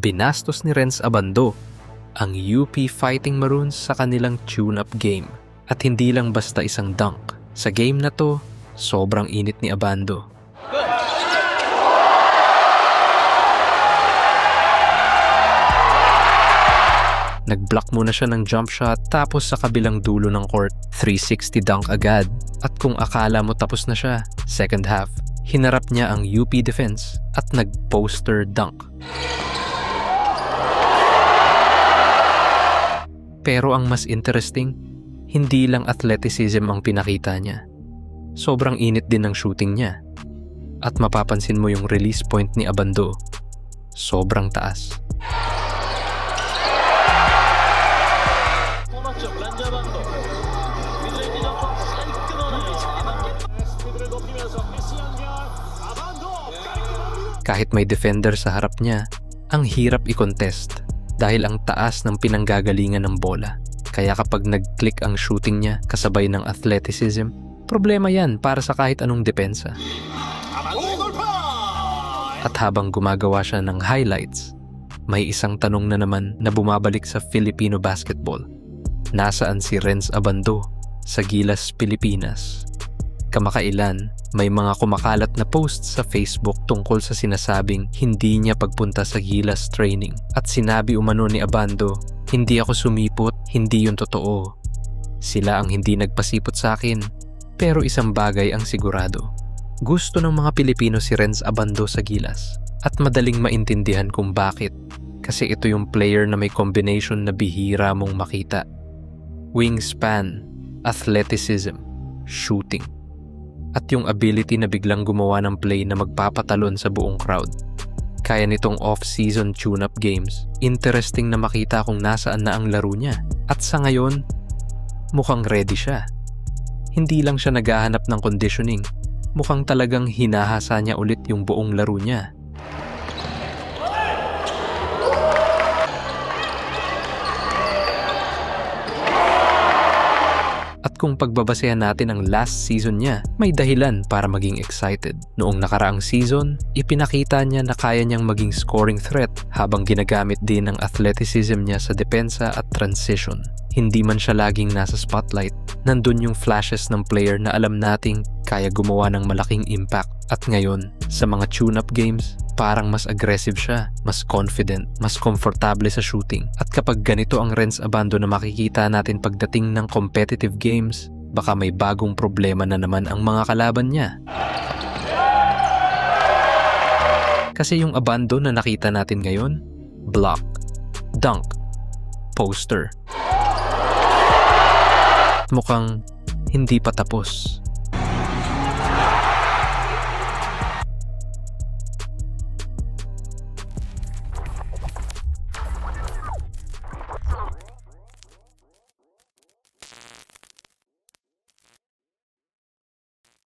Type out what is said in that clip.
Binastos ni Renz Abando ang UP Fighting Maroons sa kanilang tune-up game. At hindi lang basta isang dunk. Sa game na to, sobrang init ni Abando. Nag-block muna siya ng jump shot tapos sa kabilang dulo ng court, 360 dunk agad. At kung akala mo tapos na siya, second half, hinarap niya ang UP defense at nag-poster dunk. Pero ang mas interesting, hindi lang athleticism ang pinakita niya. Sobrang init din ng shooting niya. At mapapansin mo yung release point ni Abando. Sobrang taas. Kahit may defender sa harap niya, ang hirap i-contest dahil ang taas ng pinanggagalingan ng bola. Kaya kapag nag-click ang shooting niya kasabay ng athleticism, problema yan para sa kahit anong depensa. At habang gumagawa siya ng highlights, may isang tanong na naman na bumabalik sa Filipino basketball. Nasaan si Renz Abando sa Gilas, Pilipinas? Kamakailan, may mga kumakalat na posts sa Facebook tungkol sa sinasabing hindi niya pagpunta sa Gilas training. At sinabi umano ni Abando, hindi ako sumipot, hindi yun totoo. Sila ang hindi nagpasipot sa akin. Pero isang bagay ang sigurado. Gusto ng mga Pilipino si Renz Abando sa Gilas. At madaling maintindihan kung bakit. Kasi ito yung player na may combination na bihira mong makita. Wingspan, athleticism, shooting. At yung ability na biglang gumawa ng play na magpapatalon sa buong crowd. Kaya nitong off-season tune-up games, interesting na makita kung nasaan na ang laro niya. At sa ngayon, mukhang ready siya. Hindi lang siya naghahanap ng conditioning, mukhang talagang hinahasa niya ulit yung buong laro niya. At kung pagbabasehan natin ang last season niya, may dahilan para maging excited. Noong nakaraang season, ipinakita niya na kaya niyang maging scoring threat habang ginagamit din ang athleticism niya sa depensa at transition. Hindi man siya laging nasa spotlight, nandun yung flashes ng player na alam nating kaya gumawa ng malaking impact. At ngayon, sa mga tune-up games, parang mas aggressive siya, mas confident, mas komportable sa shooting. At kapag ganito ang Renz Abando na makikita natin pagdating ng competitive games, baka may bagong problema na naman ang mga kalaban niya. Kasi yung Abando na nakita natin ngayon, block, dunk, poster. Mukhang hindi pa tapos.